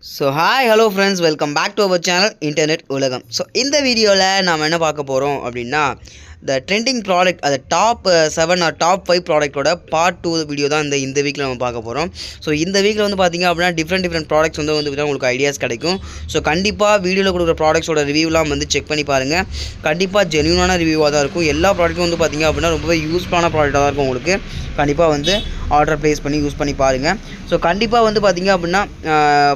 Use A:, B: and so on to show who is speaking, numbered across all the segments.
A: So hi, hello friends, welcome back to our channel Internet Ulagam. So இந்த வீடியோவில் நாம் என்ன பார்க்க போகிறோம் அப்படின்னா the trending product அது டாப் 7 or டாப் 5 ப்ராடக்ட்டோட பார்ட் 2 வீடியோ தான் இந்த வீக்கில் நம்ம பார்க்க போகிறோம். ஸோ இந்த வீக்கில் வந்து பார்த்திங்க அப்படின்னா டிஃப்ரெண்ட் ப்ராடக்ட்ஸ் வந்து உங்களுக்கு ஐடியாஸ் கிடைக்கும். ஸோ கண்டிப்பாக வீடியோவில் கொடுக்குற ப்ராடக்ட்ஸோட ரிவ்யூலாம் வந்து செக் பண்ணி பாருங்கள். கண்டிப்பாக ஜென்யூனான ரிவ்யூவாக தான் இருக்கும். எல்லா ப்ராடக்ட்டும் வந்து பார்த்திங்க அப்படின்னா ரொம்பவே யூஸ்ஃபுல்லான ப்ராடக்டாக தான் இருக்கும். உங்களுக்கு கண்டிப்பாக வந்து ஆர்டர் ப்ளேஸ் பண்ணி யூஸ் பண்ணி பாருங்கள். ஸோ கண்டிப்பாக வந்து பார்த்திங்க அப்படின்னா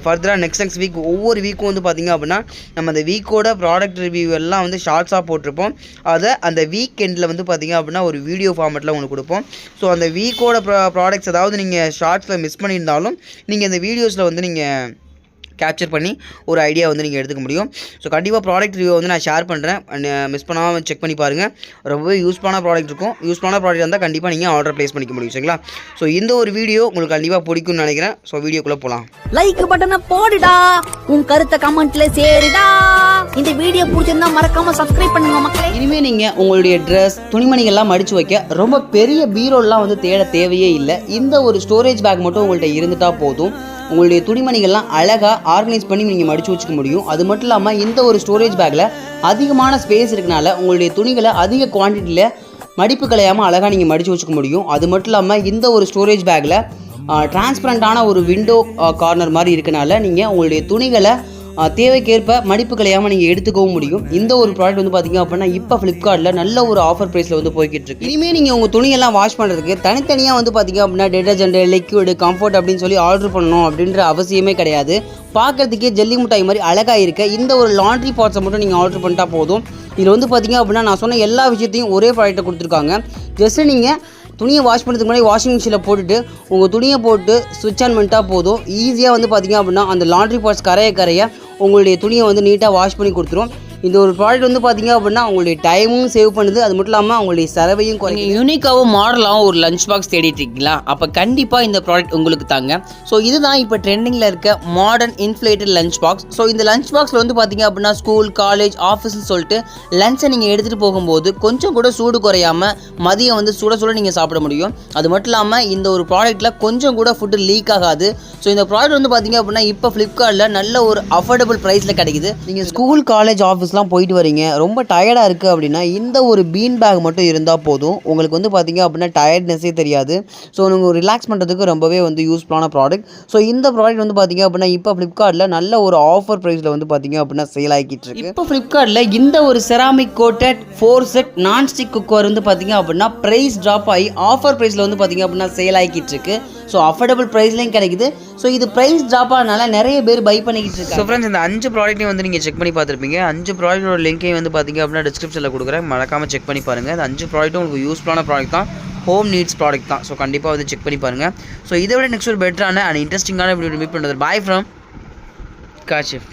A: ஃபர்தராக நெக்ஸ்ட் வீக் ஒவ்வொரு வீக்கும் வந்து பார்த்திங்க அப்படின்னா நம்ம அந்த வீக்கோட ப்ராடக்ட் ரிவ்யூ எல்லாம் வந்து ஷார்ட்ஸாக போட்டிருப்போம். அதை அந்த வீக் எண்டில் வந்து பார்த்திங்க அப்படின்னா ஒரு வீடியோ ஃபார்மெட்டில் உங்களுக்கு கொடுப்போம். ஸோ அந்த வீக்கோட ப்ராடக்ட்ஸ் அதாவது நீங்கள் ஷார்ட்ஸில் மிஸ் பண்ணியிருந்தாலும் நீங்கள் இந்த வீடியோஸில் வந்து நீங்கள் கேப்சர் பண்ணி ஒரு ஐடியா வந்து நீங்கள் எடுத்துக்க முடியும். ஸோ கண்டிப்பாக ப்ராடக்ட் ரிவ்யூ வந்து நான் ஷேர் பண்ணுறேன். மிஸ் பண்ணாமல் செக் பண்ணி பாருங்கள். ரொம்பவே யூஸ்ஃபுல்லான ப்ராடக்ட் இருக்கும். யூஸ்ஃபுல்லான ப்ராடக்ட் இருந்தால் கண்டிப்பாக நீங்கள் ஆர்டர் ப்ளேஸ் பண்ணிக்க முடியும். சரிங்களா? ஸோ இந்த ஒரு வீடியோ உங்களுக்கு கண்டிப்பாக பிடிக்கும்னு நினைக்கிறேன். ஸோ வீடியோக்குள்ளே போகலாம்.
B: லைக் பட்டனை போடுடா, உன் கருத்தை கமெண்ட்ல சேருடா. இந்த வீடியோ பிடிச்சிருந்தா மறக்காம சப்ஸ்கிரைப் பண்ணுங்க மக்களே.
A: இனிமேல் நீங்கள் உங்களுடைய ட்ரெஸ் துணிமணிகள்லாம் மடித்து வைக்க ரொம்ப பெரிய பீரோலாம் வந்து தேவையே இல்லை. இந்த ஒரு ஸ்டோரேஜ் பேக் மட்டும் உங்கள்கிட்ட இருந்துட்டால் போதும். உங்களுடைய துணிமணிகள்லாம் அழகாக ஆர்கனைஸ் பண்ணி நீங்கள் மடித்து வச்சுக்க முடியும். அது மட்டும் இல்லாமல் இந்த ஒரு ஸ்டோரேஜ் பேக்கில் அதிகமான ஸ்பேஸ் இருக்கனால உங்களுடைய துணிகளை அதிக குவான்டிட்டியில் மடிப்பு கலையாமல் அழகாக நீங்கள் மடித்து வச்சுக்க முடியும். அது மட்டும் இல்லாமல் இந்த ஒரு ஸ்டோரேஜ் பேக்கில் டிரான்ஸ்பரண்ட்டான ஒரு விண்டோ கார்னர் மாதிரி இருக்கனால நீங்கள் உங்களுடைய துணிகளை தேவைக்கேற்ப மடிப்பு கலையாமல் நீங்கள் எடுத்துக்கவும் முடியும். இந்த ஒரு ப்ராடக்ட் வந்து பார்த்திங்க அப்படின்னா இப்போ ஃப்ளிப்கார்ட்டில் நல்ல ஒரு ஆஃபர் ப்ரைஸில் வந்து போய்கிட்டு இருக்கு. இனிமேல் நீங்கள் உங்கள் துணியெல்லாம் வாஷ் பண்ணுறதுக்கு தனித்தனியாக வந்து பார்த்திங்க அப்படின்னா டிடர்ஜென்ட், லிக்விடு, கம்ஃபர்ட் அப்படின்னு சொல்லி ஆர்டர் பண்ணணும் அப்படின்ற அவசியமே கிடையாது. பார்க்குறதுக்கே ஜல்லி மிட்டாய் மாதிரி அழகாக இருக்க இந்த ஒரு லாண்ட்ரி பாட்ஸை மட்டும் நீங்கள் ஆர்டர் பண்ணிட்டா போதும். இதில் வந்து பார்த்திங்க அப்படின்னா நான் சொன்ன எல்லா விஷயத்தையும் ஒரே ப்ராடக்ட்டை கொடுத்துருக்காங்க. ஜஸ்ட்டு நீங்கள் துணியை வாஷ் பண்ணுறதுக்கு முன்னாடி வாஷிங் மிஷினில் போட்டுட்டு உங்கள் துணியை போட்டு ஸ்விட்ச் ஆன் பண்ணிட்டால் போதும். ஈஸியாக வந்து பார்த்திங்க அப்படின்னா அந்த லாண்ட்ரி பாட்ஸ் கரைய உங்களுடைய துணியை வந்து நீட்டாக வாஷ் பண்ணி கொடுத்துரும். இந்த ஒரு ப்ராடக்ட் வந்து பார்த்திங்க அப்படின்னா உங்களுடைய டைமும் சேவ் பண்ணுது. அது மட்டும் இல்லாமல் உங்களுடைய செலவையும் குறைக்கும். யூனிக்காகவும் மாடலாகவும் ஒரு லஞ்ச் பாக்ஸ் தேடிட்டு இருக்கீங்களா? அப்போ கண்டிப்பாக இந்த ப்ராடக்ட் உங்களுக்கு தாங்க. ஸோ இதுதான் இப்போ ட்ரெண்டிங்கில் இருக்க modern inflated lunch box. So இந்த லஞ்ச் பாக்ஸில் வந்து பார்த்திங்க அப்படின்னா ஸ்கூல், காலேஜ், ஆஃபீஸ்ன்னு சொல்லிட்டு லஞ்சை நீங்கள் எடுத்துகிட்டு போகும்போது கொஞ்சம் கூட சூடு குறையாமல் மதியம் வந்து சுட நீங்கள் சாப்பிட முடியும். அது மட்டும் இல்லாமல் இந்த ஒரு ப்ராடக்ட்டில் கொஞ்சம் கூட ஃபுட்டு லீக் ஆகாது. ஸோ இந்த ப்ராடக்ட் வந்து பார்த்திங்க அப்படின்னா இப்போ ஃப்ளிப்கார்ட்டில் நல்ல ஒரு அஃபோர்டபுள் ப்ரைஸில் கிடைக்குது. நீங்கள் ஸ்கூல், காலேஜ், ஆஃபீஸ்லாம் போயிட்டு வரீங்க, ரொம்ப டயர்டாக இருக்குது அப்படின்னா இந்த ஒரு பீன் பேக் மட்டும் இருந்தால் போதும். உங்களுக்கு வந்து பார்த்திங்க அப்படின்னா டயர்ட்னஸே தெரியாது. ஸோ நீங்கள் ரிலாக்ஸ் பண்ணுறதுக்கு ரொம்பவே வந்து யூஸ்ஃபுல்லான ப்ராடக்ட். ஸோ இந்த ப்ராடக்ட் வந்து பார்த்திங்க அப்படின்னா இப்போ ஃப்ளிப்கார்ட்டில் நல்ல ஒரு ஆஃபர் ப்ரைஸில் வந்து பார்த்திங்க அப்படின்னா சேல் ஆகிட்டு இருக்கு. இப்போ ஃப்ளிப்கார்ட்டில் இந்த ஒரு ceramic coated 4 set nonstick cooker வந்து பார்த்திங்க அப்படின்னா ப்ரைஸ் ட்ராப் ஆகி ஆஃபர் ப்ரைஸில் வந்து பார்த்திங்க அப்படின்னா சேல் ஆகிட்டு இருக்கு. ஸோ அஃபோர்டபுள் ப்ரைஸ்லையும் கிடைக்குது. ஸோ இது ப்ரைஸ் ட்ராப் ஆனால நிறைய பேர் பை பண்ணிக்கிட்டு இருக்காங்க. ஸோ ஃப்ரெண்ட்ஸ், இந்த 5 ப்ராடக்ட்டையும் வந்து நீங்கள் செக் பண்ணி பார்த்துருப்பீங்க. 5 ப்ராடக்ட்டோட லிங்க்கையும் வந்து பார்த்திங்க அப்படின்னா டிஸ்கிரிப்ஷனில் கொடுக்குறேன், மறக்காமல் செக் பண்ணி பாருங்கள். இந்த 5 ப்ராடக்ட்டும் உங்களுக்கு யூஸ்ஃபுல்லான ப்ராடக்ட் தான், ஹோம் நீட்ஸ் ப்ராடக்ட் தான். ஸோ கண்டிப்பாக வந்து செக் பண்ணி பாருங்கள். ஸோ இதை விட நெக்ஸ்ட் ஒரு பெட்டரான அண்ட் இன்ட்ரெஸ்டிங்கான வீடியோ மீட் பண்ணுறது. Bye from Kashif.